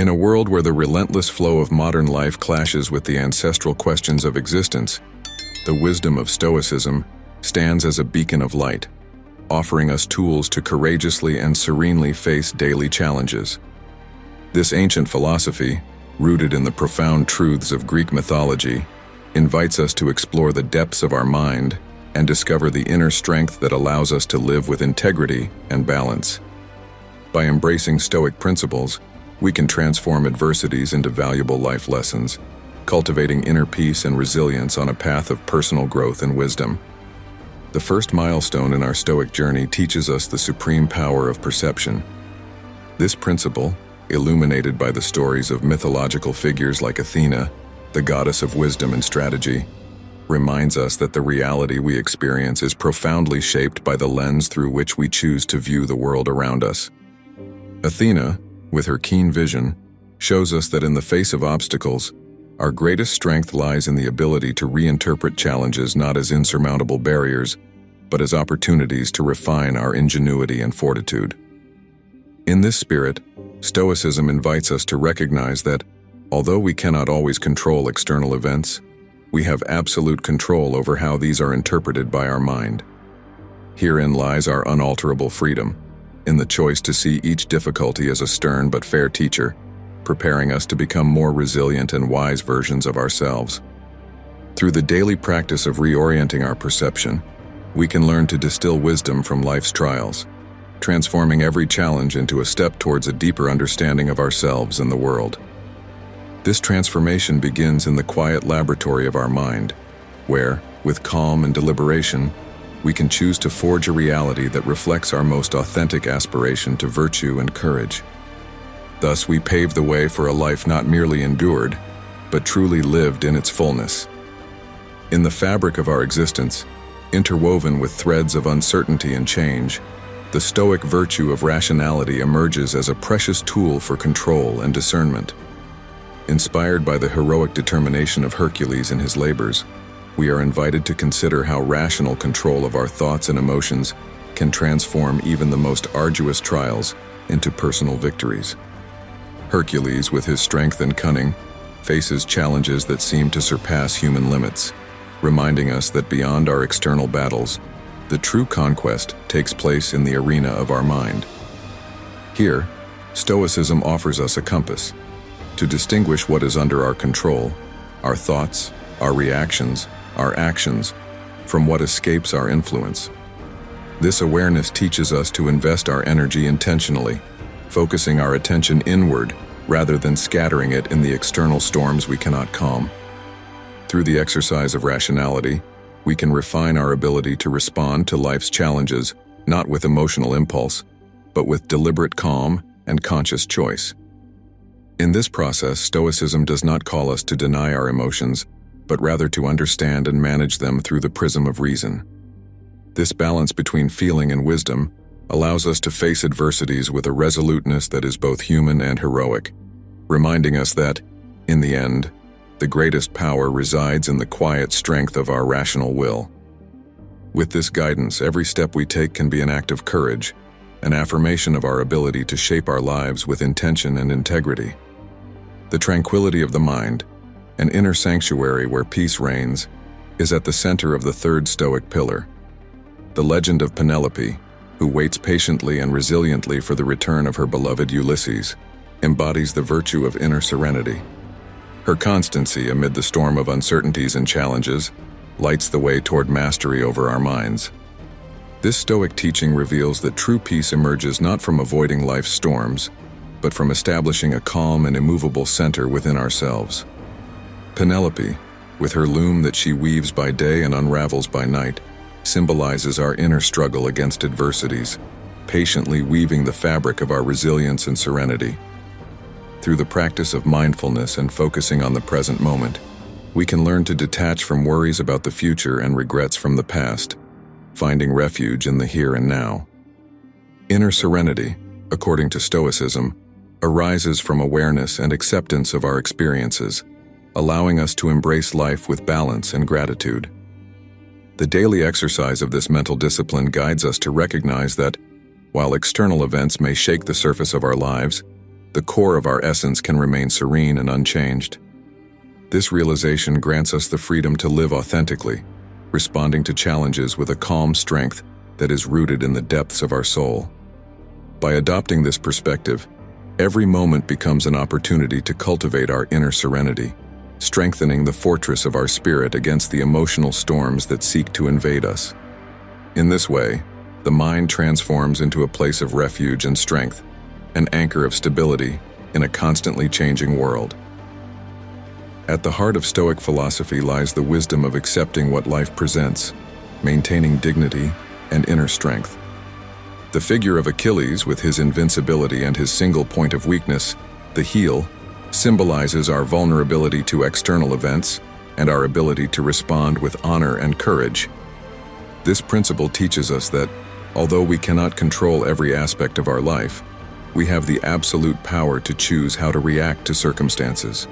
In a world where the relentless flow of modern life clashes with the ancestral questions of existence, the wisdom of Stoicism stands as a beacon of light, offering us tools to courageously and serenely face daily challenges. This ancient philosophy, rooted in the profound truths of Greek mythology, invites us to explore the depths of our mind and discover the inner strength that allows us to live with integrity and balance. By embracing Stoic principles, we can transform adversities into valuable life lessons, cultivating inner peace and resilience on a path of personal growth and wisdom. The first milestone in our Stoic journey teaches us the supreme power of perception. This principle, illuminated by the stories of mythological figures like Athena, the goddess of wisdom and strategy, reminds us that the reality we experience is profoundly shaped by the lens through which we choose to view the world around us. Athena, with her keen vision, shows us that in the face of obstacles, our greatest strength lies in the ability to reinterpret challenges not as insurmountable barriers, but as opportunities to refine our ingenuity and fortitude. In this spirit, Stoicism invites us to recognize that, although we cannot always control external events, we have absolute control over how these are interpreted by our mind. Herein lies our unalterable freedom, in the choice to see each difficulty as a stern but fair teacher, preparing us to become more resilient and wise versions of ourselves. Through the daily practice of reorienting our perception, we can learn to distill wisdom from life's trials, transforming every challenge into a step towards a deeper understanding of ourselves and the world. This transformation begins in the quiet laboratory of our mind, where, with calm and deliberation, we can choose to forge a reality that reflects our most authentic aspiration to virtue and courage. Thus, we pave the way for a life not merely endured, but truly lived in its fullness. In the fabric of our existence, interwoven with threads of uncertainty and change, the Stoic virtue of rationality emerges as a precious tool for control and discernment. Inspired by the heroic determination of Hercules in his labors, we are invited to consider how rational control of our thoughts and emotions can transform even the most arduous trials into personal victories. Hercules, with his strength and cunning, faces challenges that seem to surpass human limits, reminding us that beyond our external battles, the true conquest takes place in the arena of our mind. Here, Stoicism offers us a compass to distinguish what is under our control, our thoughts, our reactions, our actions, from what escapes our influence. This awareness teaches us to invest our energy intentionally, focusing our attention inward rather than scattering it in the external storms we cannot calm. Through the exercise of rationality, we can refine our ability to respond to life's challenges, not with emotional impulse, but with deliberate calm and conscious choice. In this process, Stoicism does not call us to deny our emotions, but rather to understand and manage them through the prism of reason. This balance between feeling and wisdom allows us to face adversities with a resoluteness that is both human and heroic, reminding us that, in the end, the greatest power resides in the quiet strength of our rational will. With this guidance, every step we take can be an act of courage, an affirmation of our ability to shape our lives with intention and integrity. The tranquility of the mind, an inner sanctuary where peace reigns, is at the center of the third Stoic pillar. The legend of Penelope, who waits patiently and resiliently for the return of her beloved Ulysses, embodies the virtue of inner serenity. Her constancy amid the storm of uncertainties and challenges lights the way toward mastery over our minds. This Stoic teaching reveals that true peace emerges not from avoiding life's storms, but from establishing a calm and immovable center within ourselves. Penelope, with her loom that she weaves by day and unravels by night, symbolizes our inner struggle against adversities, patiently weaving the fabric of our resilience and serenity. Through the practice of mindfulness and focusing on the present moment, we can learn to detach from worries about the future and regrets from the past, finding refuge in the here and now. Inner serenity, according to Stoicism, arises from awareness and acceptance of our experiences, allowing us to embrace life with balance and gratitude. The daily exercise of this mental discipline guides us to recognize that, while external events may shake the surface of our lives, the core of our essence can remain serene and unchanged. This realization grants us the freedom to live authentically, responding to challenges with a calm strength that is rooted in the depths of our soul. By adopting this perspective, every moment becomes an opportunity to cultivate our inner serenity, strengthening the fortress of our spirit against the emotional storms that seek to invade us. In this way, the mind transforms into a place of refuge and strength, an anchor of stability in a constantly changing world. At the heart of Stoic philosophy lies the wisdom of accepting what life presents, maintaining dignity and inner strength. The figure of Achilles, with his invincibility and his single point of weakness, the heel, symbolizes our vulnerability to external events and our ability to respond with honor and courage. This principle teaches us that, although we cannot control every aspect of our life, we have the absolute power to choose how to react to circumstances.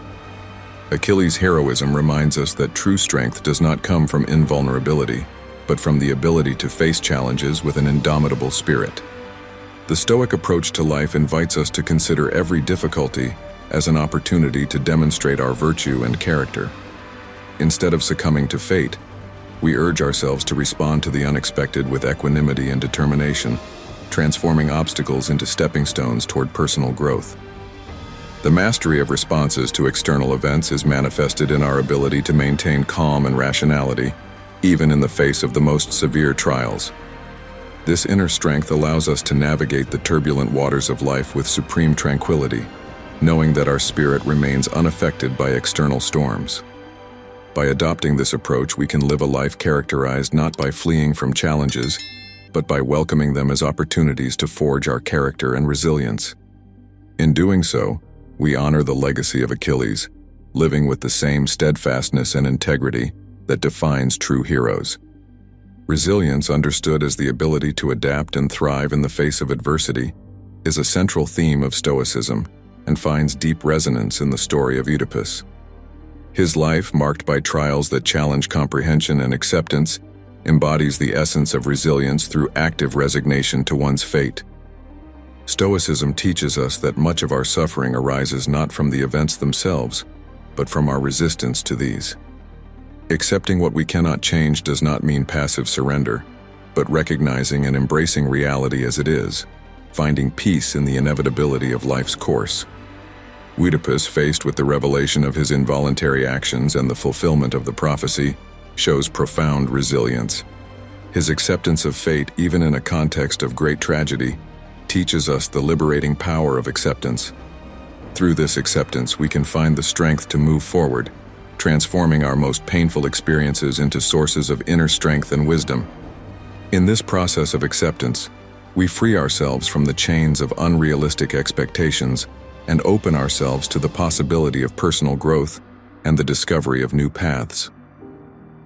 Achilles' heroism reminds us that true strength does not come from invulnerability, but from the ability to face challenges with an indomitable spirit. The Stoic approach to life invites us to consider every difficulty as an opportunity to demonstrate our virtue and character. Instead of succumbing to fate, we urge ourselves to respond to the unexpected with equanimity and determination, transforming obstacles into stepping stones toward personal growth. The mastery of responses to external events is manifested in our ability to maintain calm and rationality, even in the face of the most severe trials. This inner strength allows us to navigate the turbulent waters of life with supreme tranquility, knowing that our spirit remains unaffected by external storms. By adopting this approach, we can live a life characterized not by fleeing from challenges, but by welcoming them as opportunities to forge our character and resilience. In doing so, we honor the legacy of Achilles, living with the same steadfastness and integrity that defines true heroes. Resilience, understood as the ability to adapt and thrive in the face of adversity, is a central theme of Stoicism and finds deep resonance in the story of Oedipus. His life, marked by trials that challenge comprehension and acceptance, embodies the essence of resilience through active resignation to one's fate. Stoicism teaches us that much of our suffering arises not from the events themselves, but from our resistance to these. Accepting what we cannot change does not mean passive surrender, but recognizing and embracing reality as it is, finding peace in the inevitability of life's course. Oedipus, faced with the revelation of his involuntary actions and the fulfillment of the prophecy, shows profound resilience. His acceptance of fate, even in a context of great tragedy, teaches us the liberating power of acceptance. Through this acceptance, we can find the strength to move forward, transforming our most painful experiences into sources of inner strength and wisdom. In this process of acceptance, we free ourselves from the chains of unrealistic expectations and open ourselves to the possibility of personal growth and the discovery of new paths.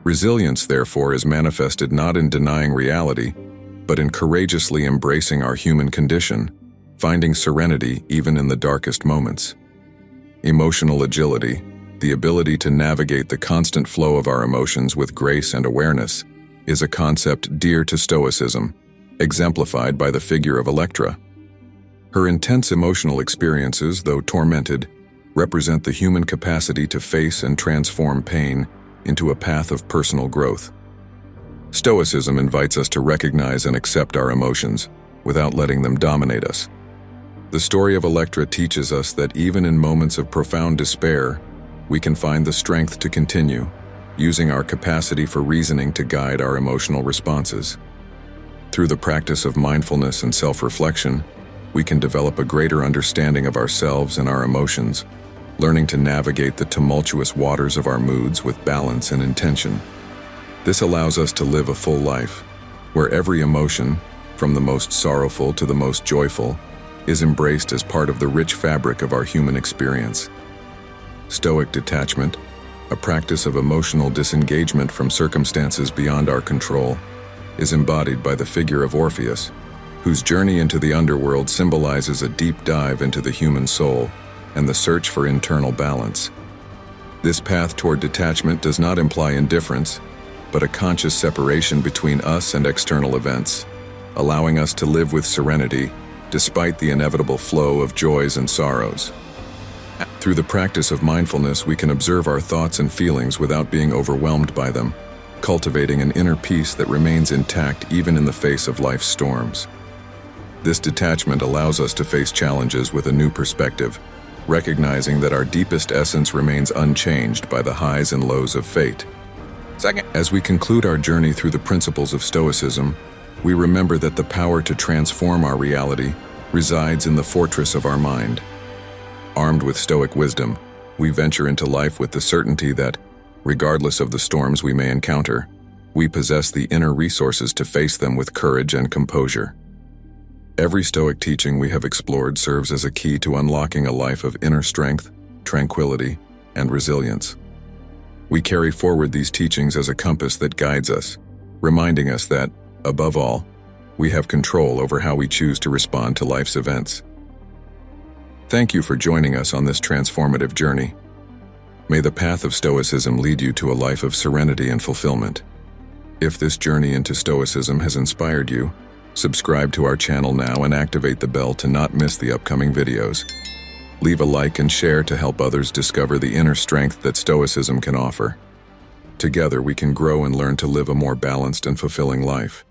Resilience, therefore, is manifested not in denying reality, but in courageously embracing our human condition, finding serenity even in the darkest moments. Emotional agility, the ability to navigate the constant flow of our emotions with grace and awareness, is a concept dear to Stoicism, exemplified by the figure of Electra. Her intense emotional experiences, though tormented, represent the human capacity to face and transform pain into a path of personal growth. Stoicism invites us to recognize and accept our emotions without letting them dominate us. The story of Electra teaches us that even in moments of profound despair, we can find the strength to continue, using our capacity for reasoning to guide our emotional responses. Through the practice of mindfulness and self-reflection, we can develop a greater understanding of ourselves and our emotions, learning to navigate the tumultuous waters of our moods with balance and intention. This allows us to live a full life, where every emotion, from the most sorrowful to the most joyful, is embraced as part of the rich fabric of our human experience. Stoic detachment, a practice of emotional disengagement from circumstances beyond our control, is embodied by the figure of Orpheus, whose journey into the underworld symbolizes a deep dive into the human soul and the search for internal balance. This path toward detachment does not imply indifference, but a conscious separation between us and external events, allowing us to live with serenity despite the inevitable flow of joys and sorrows. Through the practice of mindfulness, we can observe our thoughts and feelings without being overwhelmed by them, cultivating an inner peace that remains intact even in the face of life's storms. This detachment allows us to face challenges with a new perspective, recognizing that our deepest essence remains unchanged by the highs and lows of fate. Second, as we conclude our journey through the principles of Stoicism, we remember that the power to transform our reality resides in the fortress of our mind. Armed with Stoic wisdom, we venture into life with the certainty that, regardless of the storms we may encounter, we possess the inner resources to face them with courage and composure. Every Stoic teaching we have explored serves as a key to unlocking a life of inner strength, tranquility, and resilience. We carry forward these teachings as a compass that guides us, reminding us that, above all, we have control over how we choose to respond to life's events. Thank you for joining us on this transformative journey. May the path of Stoicism lead you to a life of serenity and fulfillment. If this journey into Stoicism has inspired you, subscribe to our channel now and activate the bell to not miss the upcoming videos. Leave a like and share to help others discover the inner strength that Stoicism can offer. Together we can grow and learn to live a more balanced and fulfilling life.